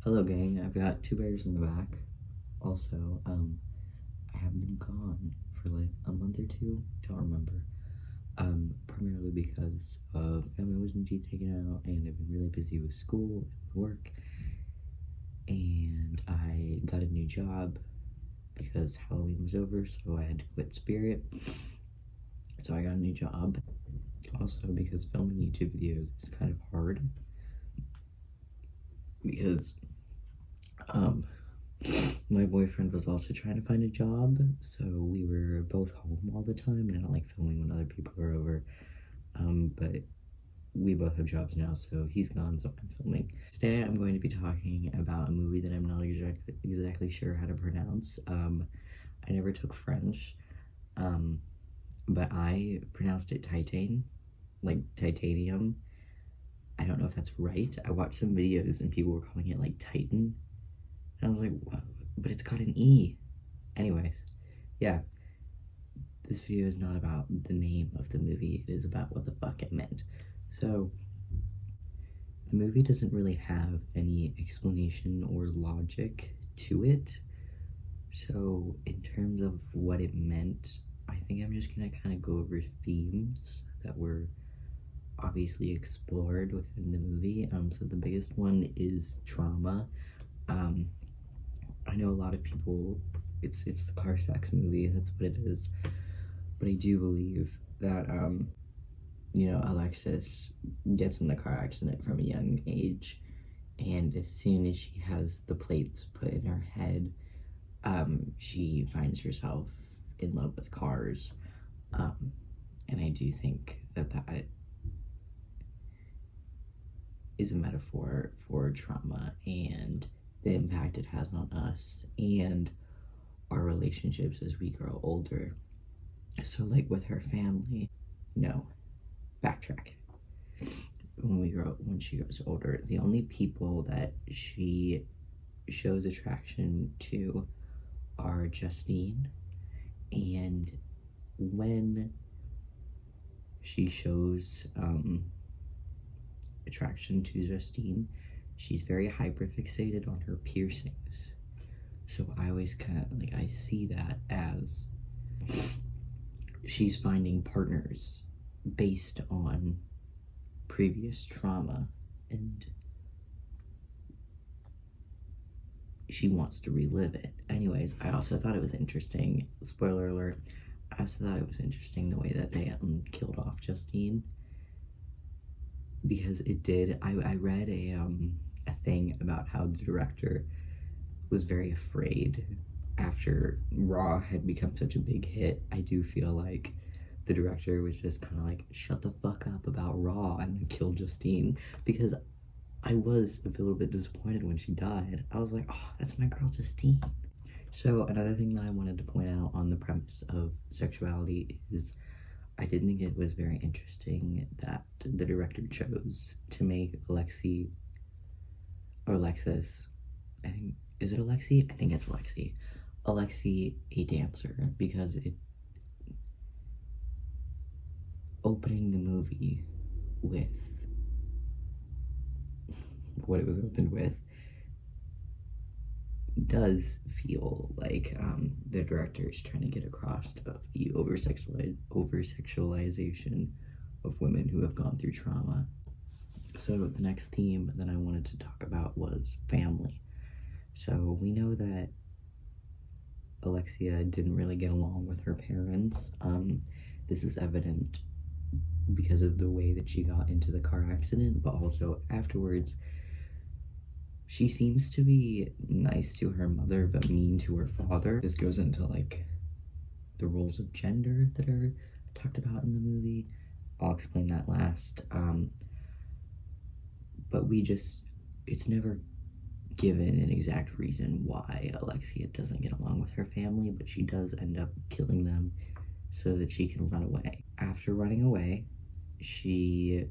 Hello gang, I've got two bears in the back. Also, I have been gone for like a month or two, don't remember. Primarily because family was indeed taken out and I've been really busy with school and work. And I got a new job because Halloween was over, so I had to quit Spirit. So I got a new job. Also because filming YouTube videos is kind of hard. Because my boyfriend was also trying to find a job, so we were both home all the time, and I don't like filming when other people are over, but we both have jobs now, so he's gone, so I'm filming. Today I'm going to be talking about a movie that I'm not exactly sure how to pronounce. I never took French, but I pronounced it Titane, like titanium. I don't know if that's right. I watched some videos and people were calling it like Titan. And I was like, wow, but it's got an E. Anyways, yeah. This video is not about the name of the movie. It is about what the fuck it meant. So, the movie doesn't really have any explanation or logic to it. So, in terms of what it meant, I think I'm just gonna kind of go over themes that were obviously explored within the movie. So the biggest one is trauma. I know a lot of people, it's the car sex movie, that's what it is. But I do believe that, you know, Alexis gets in the car accident from a young age, and as soon as she has the plates put in her head, she finds herself in love with cars. And I do think that that is a metaphor for trauma and the impact it has on us and our relationships as we grow older. So like with her family, no, backtrack. When she grows older, the only people that she shows attraction to are Justine, and when she shows attraction to Justine, she's very hyperfixated on her piercings. So I always kind of like, I see that as she's finding partners based on previous trauma, and she wants to relive it. Anyways, I also thought it was interesting, spoiler alert, I also thought it was interesting the way that they killed off Justine, because it did, I read a thing about how the director was very afraid after Raw had become such a big hit. I do feel like the director was just kind of like, shut the fuck up about Raw and then kill Justine, because I was a little bit disappointed when she died. I was like, oh, that's my girl Justine. So another thing that I wanted to point out on the premise of sexuality is I did think it was very interesting that the director chose to make Alexis, I think, is it Alexi? I think it's Alexi. Alexi a dancer, because it, opening the movie with what it was opened with does feel like the director is trying to get across of the over-sexualization of women who have gone through trauma. So the next theme that I wanted to talk about was family. So we know that Alexia didn't really get along with her parents. This is evident because of the way that she got into the car accident, but also afterwards, she seems to be nice to her mother, but mean to her father. This goes into like the roles of gender that are talked about in the movie. I'll explain that last. But it's never given an exact reason why Alexia doesn't get along with her family, but she does end up killing them so that she can run away. After running away, she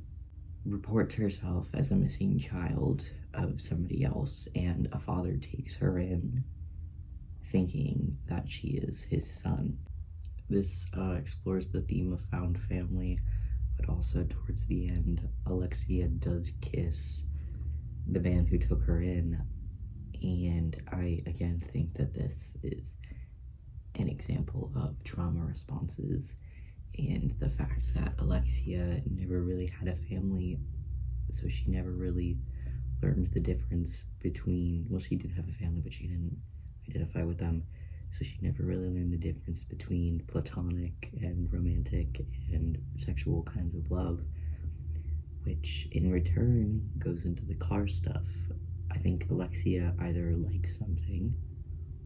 reports herself as a missing child of somebody else, and a father takes her in thinking that she is his son. This explores the theme of found family, but also towards the end, Alexia does kiss the man who took her in, And I again think that this is an example of trauma responses and the fact that Alexia never really had a family, so she never really learned the difference between, well, she did have a family, but she didn't identify with them, so she never really learned the difference between platonic and romantic and sexual kinds of love, which in return goes into the car stuff. I think Alexia either likes something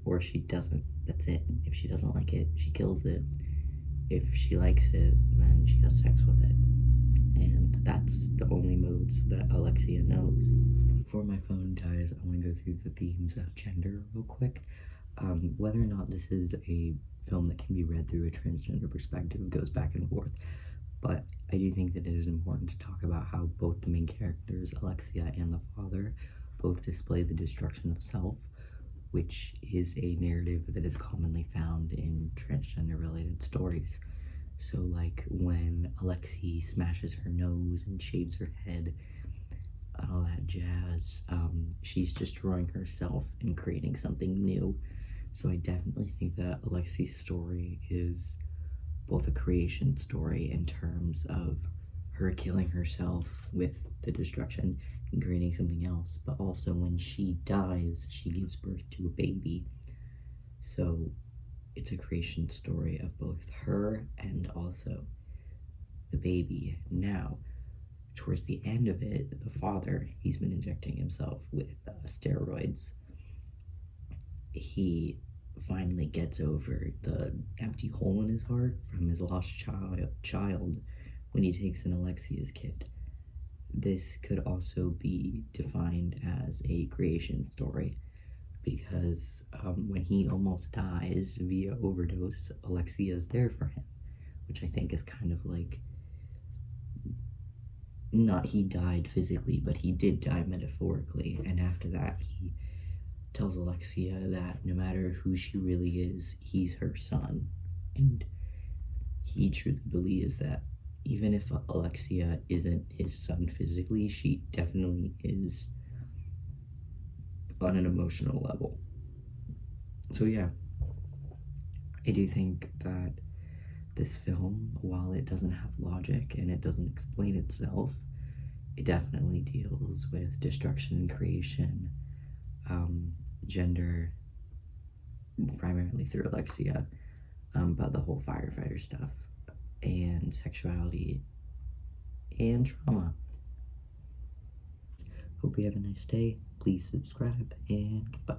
or she doesn't. That's it. If she doesn't like it, she kills it. If she likes it, then she has sex with it. And that's the only modes that Alexia knows. Before my phone dies, I want to go through the themes of gender real quick. Whether or not this is a film that can be read through a transgender perspective goes back and forth, but I do think that it is important to talk about how both the main characters, Alexia and the father, both display the destruction of self, which is a narrative that is commonly found in transgender related stories. So like when Alexi smashes her nose and shaves her head and all that jazz, she's destroying herself and creating something new. So I definitely think that Alexi's story is both a creation story in terms of her killing herself with the destruction and creating something else, but also when she dies, she gives birth to a baby. So it's a creation story of both her and also the baby. Now, towards the end of it, the father, he's been injecting himself with steroids. He finally gets over the empty hole in his heart from his lost child when he takes in Alexia's kid. This could also be defined as a creation story because when he almost dies via overdose, Alexia is there for him, which I think is kind of like, not he died physically, but he did die metaphorically, and after that he tells Alexia that no matter who she really is, he's her son, and he truly believes that even if Alexia isn't his son physically, she definitely is on an emotional level. So yeah, I do think that this film, while it doesn't have logic and it doesn't explain itself, it definitely deals with destruction and creation, gender, primarily through Alexia, but the whole firefighter stuff, and sexuality, and trauma. Hope you have a nice day. Please subscribe, and goodbye.